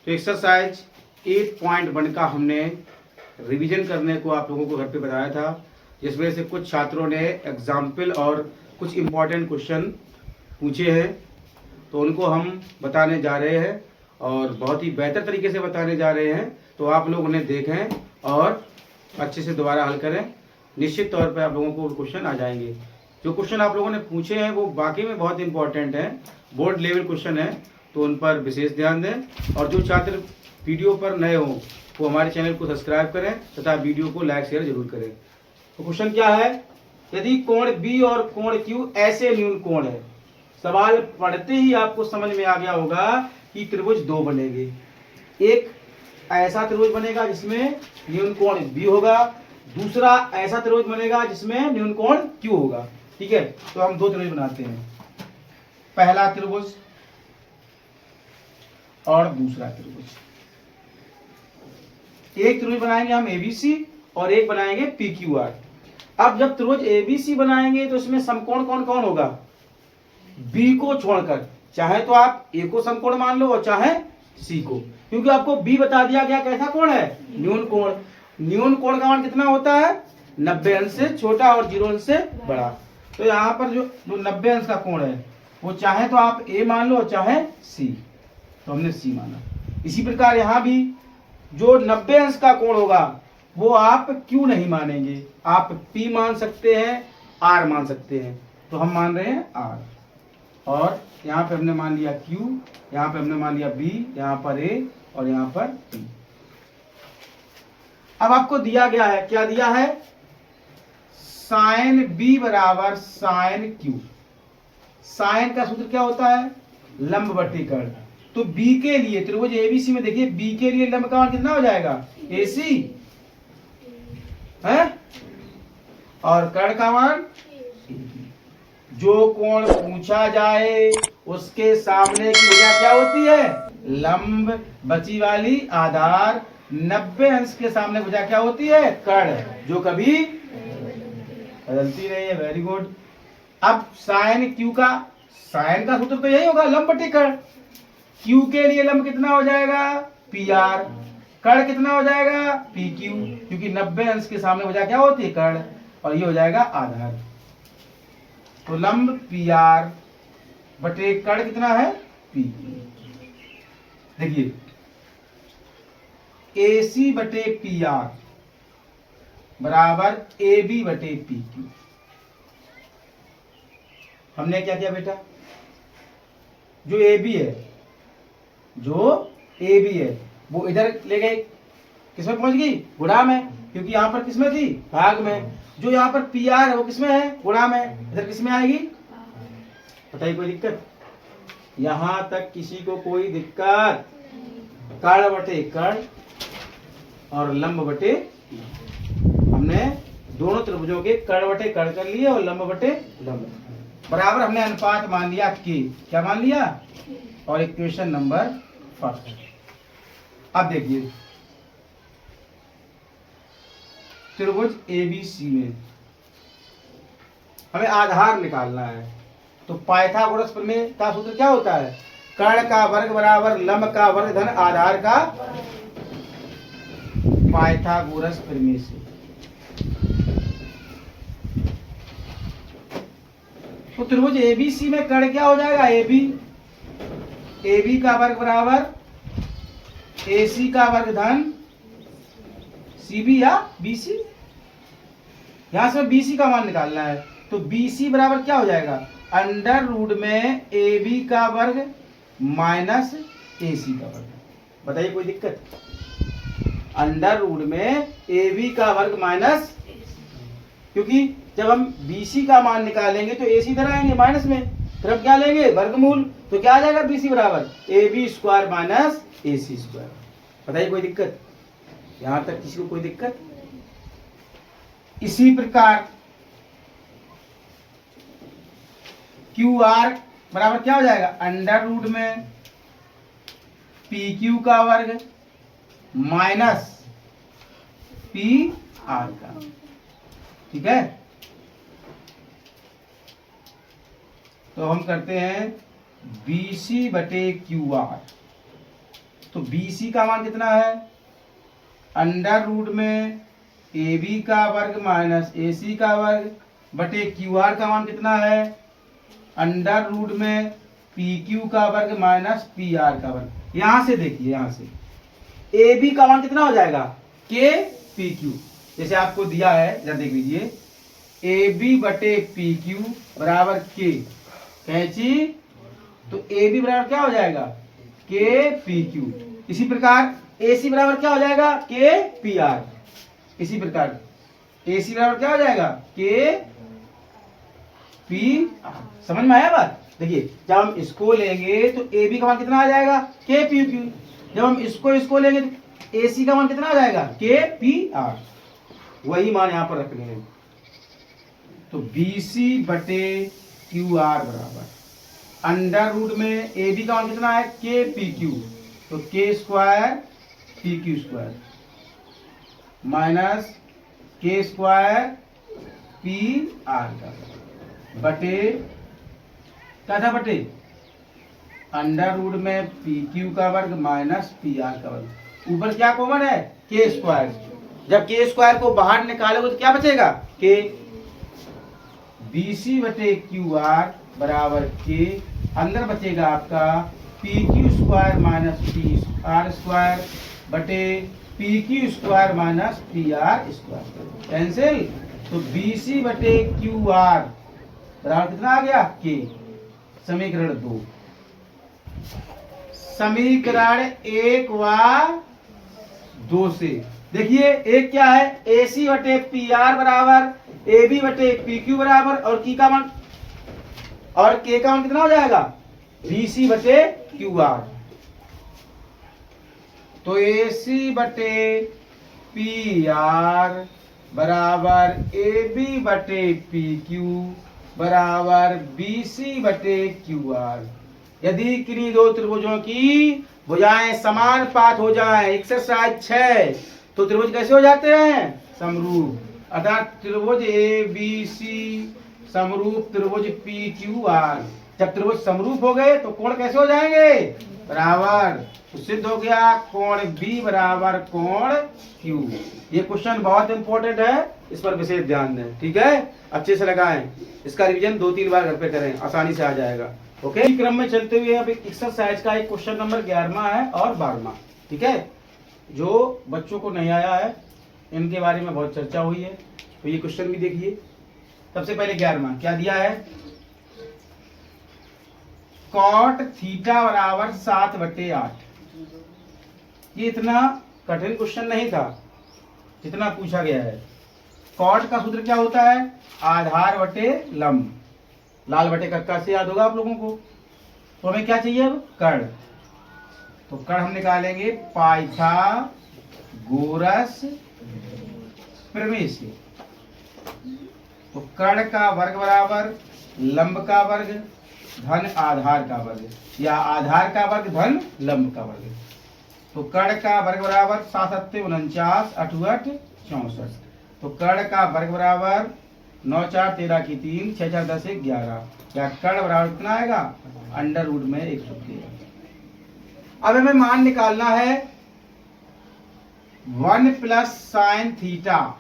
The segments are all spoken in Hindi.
तो एक्सरसाइज 8.1 का हमने रिवीजन करने को आप लोगों को घर पे बताया था, जिसमें से कुछ छात्रों ने एग्जाम्पल और कुछ इम्पॉर्टेंट क्वेश्चन पूछे हैं, तो उनको हम बताने जा रहे हैं और बहुत ही बेहतर तरीके से बताने जा रहे हैं। तो आप लोग उन्हें देखें और अच्छे से दोबारा हल करें। निश्चित तौर पे आप लोगों को क्वेश्चन आ जाएंगे। जो क्वेश्चन आप लोगों ने पूछे हैं वो वाकई में बहुत इंपॉर्टेंट है, बोर्ड लेवल क्वेश्चन है, तो उन पर विशेष ध्यान दें। और जो छात्र वीडियो पर नए हों वो हमारे चैनल को सब्सक्राइब करें तथा वीडियो को लाइक शेयर जरूर करें। तो क्वेश्चन क्या है, यदि कोण बी और कोण क्यू ऐसे न्यून कोण है। सवाल पढ़ते ही आपको समझ में आ गया होगा कि त्रिभुज दो बनेंगे। एक ऐसा त्रिभुज बनेगा जिसमें न्यून कोण बी होगा, दूसरा ऐसा त्रिभुज बनेगा जिसमें न्यून कोण क्यू होगा। ठीक है, तो हम दो त्रिभुज बनाते हैं, पहला त्रिभुज और दूसरा त्रिभुज। एक त्रिभुज बनाएंगे हम एबीसी और एक बनाएंगे पीक्यूआर। अब जब त्रिभुज एबीसी बनाएंगे तो इसमें समकोण कौन कौन होगा, बी को छोड़कर। चाहे तो आप ए को समकोण मान लो और चाहे सी को, क्योंकि आपको बी बता दिया गया कैसा कोण है, न्यून कोण। न्यून कोण का मान कितना होता है, 90 अंश से छोटा और 0 अंश से बड़ा। तो यहाँ पर जो 90 अंश का कोण है वो चाहे तो आप ए मान लो और चाहे सी, तो हमने सी माना। इसी प्रकार यहाँ भी जो 90 अंश का कोण होगा वो आप क्यू नहीं मानेंगे, आप पी मान सकते हैं, आर मान सकते हैं। तो हम मान रहे हैं आर, और यहाँ पे हमने मान लिया क्यू, यहाँ पे हमने मान लिया बी, यहाँ पर ए और यहाँ पर पी। अब आपको दिया गया है, क्या दिया है, साइन बी बराबर साइन क्यू। साइन का सूत्र क्या होता है, लंब बटे कर्ण। तो बी के लिए त्रिभुज एबीसी में देखिए, बी के लिए लंब का मान कितना हो जाएगा, एसी है, और कर्ण का मान जो कोण पूछा जाए उसके सामने की भुजा क्या होती है, लंब, बची वाली आधार। 90 अंश के सामने भुजा क्या होती है, कर्ण, जो कभी बदलती नहीं है। Very good. अब साइन क्यू का, साइन का सूत्र तो यही होगा, लंब बटे कर्ण। क्यू के लिए लंब कितना हो जाएगा, पी आर, कर्ण कितना हो जाएगा, पी क्यू, क्योंकि 90 अंश के सामने भुजा क्या होती है, कर्ण, और ये हो जाएगा आधार। तो लंब पी आर बटे कर्ण कितना है, पी क्यू। देखिए AC बटे पी आर बराबर AB बटे पी क्यू। हमने क्या किया बेटा, जो AB है, जो AB है वो इधर ले गए, किसमें पहुंच गई, गुणा में, क्योंकि यहाँ पर किसमें थी, भाग में। जो यहाँ पर पी आर है वो किसमें है, गुणा में, इधर किसमें आएगी, बताइए कोई दिक्कत, यहां तक किसी को कोई दिक्कत। कर्ण बटे कर्ण और लंब बटे, हमने दोनों त्रिभुजों के कर्ण बटे कर्ण कर लिए और लंब बटे लंब, बराबर हमने अनुपात मान लिया के, क्या मान लिया, और इक्वेशन नंबर फर्स्ट। अब देखिए त्रिभुज एबीसी में हमें आधार निकालना है, तो पाइथागोरस प्रमेय का सूत्र क्या होता है, कर्ण का वर्ग बराबर लंब का वर्ग धन आधार का, पाइथागोरस प्रमेय से। तो त्रिभुज एबीसी में कर्ण क्या हो जाएगा, एबी, एबी का वर्ग बराबर एसी का वर्ग धन सीबी या बीसी। यहां से बीसी का मान निकालना है, तो बीसी बराबर क्या हो जाएगा, अंडर रूट में एबी का वर्ग माइनस एसी का वर्ग। बताइए कोई दिक्कत, अंडर रूट में एबी का वर्ग माइनस, क्योंकि जब हम बीसी का मान निकालेंगे तो एसी इधर आएंगे माइनस में, फिर हम क्या लेंगे, वर्गमूल, तो क्या आ जाएगा बीसी बराबर AB square minus AC square. बताइए कोई दिक्कत, यहां तक किसी को कोई दिक्कत। इसी प्रकार क्यू आर बराबर क्या हो जाएगा, अंडर रूट में पी क्यू का वर्ग माइनस पी आर का। ठीक है, तो हम करते हैं BC बटे क्यू आर तो BC का मान कितना है, अंडर रूट में AB का वर्ग माइनस AC का वर्ग बटे QR का मान कितना है, अंडर रूट में PQ का वर्ग माइनस PR का वर्ग। यहां से देखिए, यहां से AB का मान कितना हो जाएगा, KPQ। जैसे आपको दिया है, जरा देख लीजिए, AB बटे PQ बराबर K कैंची, तो AB बराबर क्या हो जाएगा, KPQ। इसी प्रकार AC बराबर क्या हो जाएगा, KPR। इसी प्रकार AC बराबर क्या हो जाएगा, KPR। समझ में आया बात? देखिए जब हम इसको लेंगे तो AB का मान कितना आ जाएगा, KPQ। जब हम इसको लेंगे तो AC का मान कितना आ जाएगा, KPR। वही मान यहां पर रखने हैं। तो BC बटे QR बराबर अंडर रूट में AB का मान कितना है, KPQ, तो K square PQ square minus K square PR का बटे क्या था, बटे अंडर रूट में PQ का वर्ग माइनस PR का वर्ग। ऊपर क्या कॉमन है, K स्क्वायर। जब K स्क्वायर को बाहर निकालोगे तो क्या बचेगा, K। BC बटे QR बराबर K, अंदर बचेगा आपका PQ square minus PR square बटे PQ square minus PR square, cancel. तो BC बटे QR बराबर कितना आ गया, K। समीकरण 2। समीकरण 1 व 2 से देखिए, एक क्या है, AC बटे PR बराबर AB बटे PQ बराबर और K का मान कितना हो जाएगा, BC बटे QR। तो AC बटे PR बराबर AB बटे PQ बराबर BC बटे QR। यदि किन्हीं दो त्रिभुजों की भुजाएं समान पात हो जाएं, एक्सरसाइज 6, तो त्रिभुज कैसे हो जाते हैं, समरूप। अर्थात त्रिभुज ABC समरूप त्रिभुज PQR। जब त्रिभुज समरूप हो गए तो कोण कैसे हो जाएंगे, बराबर। तो सिद्ध हो गया कोण B बराबर कोण Q। ये क्वेश्चन बहुत इंपॉर्टेंट है, इस पर विशेष ध्यान दें, ठीक है, अच्छे से लगाएं। इसका रिवीजन 2-3 बार घर पे करें, आसानी से आ जाएगा। ओके, क्रम में चलते हुए अब एक्सरसाइज का एक क्वेश्चन नंबर 11वां है और 12वां, ठीक है। जो बच्चों को नहीं आया है इनके बारे में बहुत चर्चा हुई है, तो ये क्वेश्चन भी देखिए। सबसे पहले 11वां क्या दिया है, कॉट थीटा बराबर 7/8। ये इतना कठिन क्वेश्चन नहीं था जितना पूछा गया है। कॉट का सूत्र क्या होता है, आधार बटे लंब। लाल बटे कक्का से याद होगा आप लोगों को। तो हमें क्या चाहिए अब, कर्ण। तो कर्ण हम निकालेंगे पाइथागोरस प्रमेय से। तो कर्ण का वर्ग बराबर लंब का वर्ग धन आधार का वर्ग, या आधार का वर्ग धन लंब का वर्ग। तो कर्ण का वर्ग बराबर 7 7 49 8 8 64। तो कर्ण का वर्ग बराबर 9 4 13 की 3 6 4 10 1 11, या कर्ण बराबर कितना आएगा, अंडर रूट में 113। अब हमें मान निकालना है 1 प्लस साइन थीटा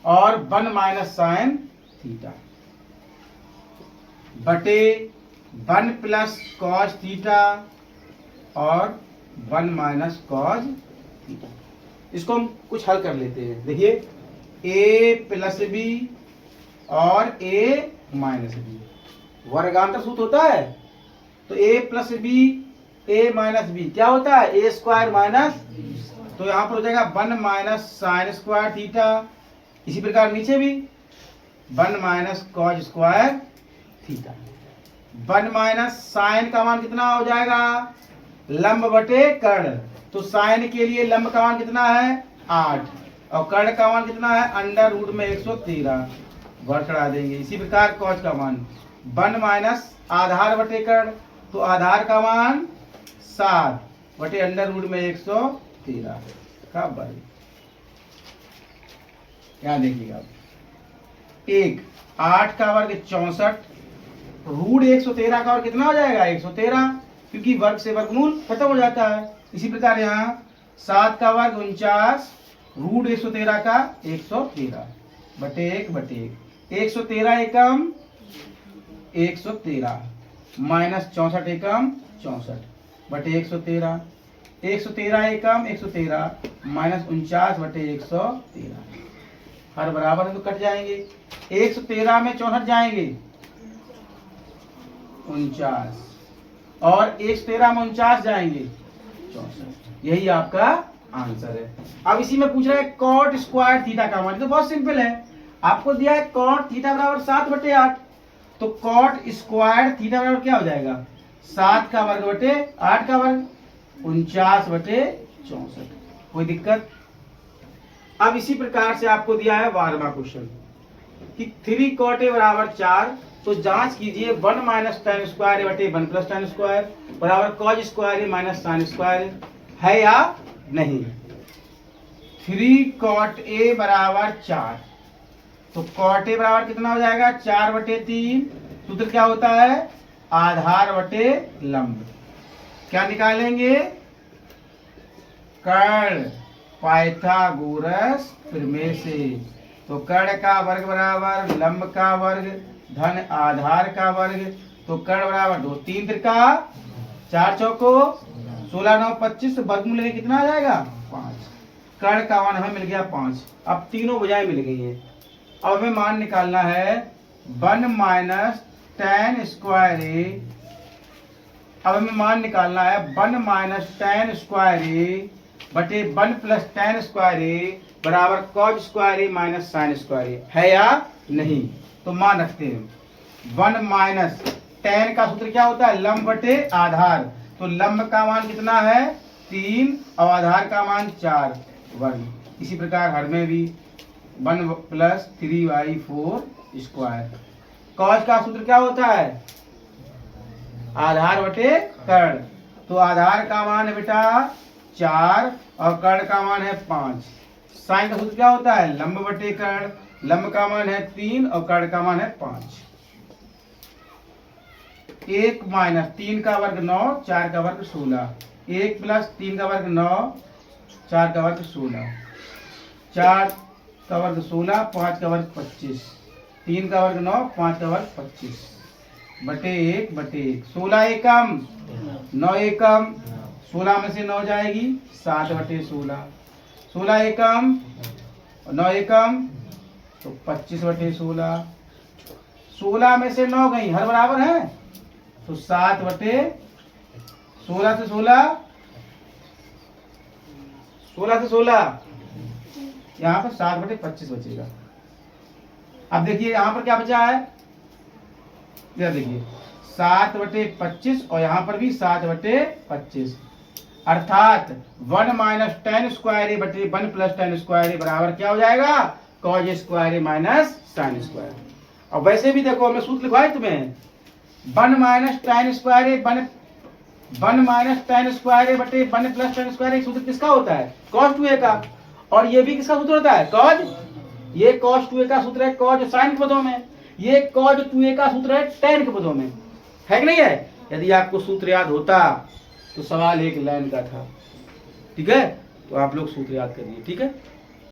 और 1 माइनस साइन थीटा बटे 1 प्लस कॉस थीटा और 1 माइनस कॉस थीटा। इसको हम कुछ हल कर लेते हैं। देखिए a प्लस बी और a माइनस बी वर्गांतर सूत्र होता है। तो a plus B a minus B क्या होता है, a स्क्वायर माइनस, तो यहाँ पर हो जाएगा 1 माइनस साइन स्क्वायर थीटा। इसी प्रकार नीचे भी 1 minus cos square theta. 1 minus sine का मान कितना हो जाएगा, लंब बटे कर्ण। तो साइन के लिए लंब का मान कितना है 8 और कर्ण का मान कितना है अंडर रूट में 113, वर्ग चढ़ा देंगे। इसी प्रकार कॉस का मान 1 माइनस आधार बटे कर्ण, तो आधार का मान 7 बटे अंडर रूट में 113 का वर्ग। यहाँ देखिएगा, 8 का वर्ग 64, रूट 113 का वर्ग कितना हो जाएगा 113, क्योंकि वर्ग से वर्गमूल खत्म हो जाता है। इसी प्रकार यहाँ 7 का वर्ग 49 रूट 113 का 113 बटे 113 एकम 113 माइनस 64 एकम 64 बटे 113 एकम 113 माइनस 49 बटे 113 हर बराबर है तो कट जाएंगे। 113 में 64 जाएंगे 49 और 113 में 49 जाएंगे 64। यही आपका आंसर है। अब इसी में पूछ रहा है कॉट स्क्वायर थीटा का मान। तो बहुत सिंपल है, आपको दिया है कॉट थीटा बराबर 7 बटे 8, तो कॉट स्क्वायर थीटा बराबर क्या हो जाएगा 7 का वर्ग बटे 8 का वर्ग 49 बटे 64। कोई दिक्कत? अब इसी प्रकार से आपको दिया है 12वां क्वेश्चन कि 3 कॉट ए बराबर 4, तो जांच कीजिए 1 माइनस tan स्क्वायर बटे 1 प्लस tan स्क्वायर बराबर cause square minus sine square है या नहीं। 3 कॉट ए बराबर 4, तो कॉट ए बराबर कितना हो जाएगा 4 बटे 3। सूत्र क्या होता है आधार बटे लंब। क्या निकालेंगे कर्ण पाइथागोरस प्रमेय से। तो कर्ण का वर्ग बराबर लंब का वर्ग धन आधार का वर्ग, तो कर्ण बराबर 2 3 त्रिका 4 चौको 16 9 25 वर्गमूल लेके कितना आ जाएगा 5। कर्ण का मान हमें मिल गया 5। अब तीनों भुजाएं मिल गई हैं। अब हमें मान निकालना है 1 माइनस tan स्क्वायर ए। अब हमें मान निकालना है 1 माइनस tan स्क्वायर ए बटे 1 प्लस tan स्क्वायर ए बराबर कॉज स्क्वायर ए माइनस साइन स्क्वायर ए है या नहीं। तो मान रखते हैं 1 माइनस tan का सूत्र क्या होता है लंब बटे आधार, तो लंब का मान कितना है 3 और आधार का मान 4 वर्ग। इसी प्रकार हर में भी 1 प्लस 3/4 स्क्वायर। कॉज का सूत्र क्या होता है आधार बटे कर्ण, तो आधार का मान है बेटा 4 और कर्ण का मान है 5। साइन का सूत्र क्या होता है लंब बटे कर्ण, लंब का मान है 3 और कर्ण का मान है 5। 1 माइनस 3 का वर्ग 9 4 का वर्ग 16, 1 प्लस 3 का वर्ग 9 4 का वर्ग 16, 4 का वर्ग 16 5 का वर्ग 25, 3 का वर्ग 9 5 का वर्ग 25 बटे 1 बटे 1। 16 एकम 9 एकम 16 में से 9 जाएगी 7 बटे 16, 16 एकम 9 एकम तो 25 बटे 16, 16 में से 9 गई हर बराबर है तो 7 बटे 16 से 16 यहाँ पर 7 बटे 25 बचेगा। अब देखिए यहाँ पर क्या बचा है, देखिए 7 बटे 25 और यहाँ पर भी 7 बटे 25, अर्थात 1 माइनस tan स्क्वायर ए बटे 1 प्लस tan स्क्वायर ए बराबर क्या हो जाएगा कॉज स्क्वायर ए माइनस साइन स्क्वायर। और वैसे भी देखो मैं सूत्र लिखवाई तुम्हें 1 माइनस tan स्क्वायर ए 1 माइनस tan स्क्वायर ए बटे 1 प्लस tan स्क्वायर ए सूत्र किसका होता है cos 2a का, और ये भी किसका सूत्र होता है cos, ये cos 2a का सूत्र है cos साइन के पदों में, ये cos 2a का सूत्र है tan के पदों में, है कि नहीं है। यदि आपको सूत्र याद होता तो सवाल एक लाइन का था, ठीक है, तो आप लोग सूत्र याद करिए, ठीक है।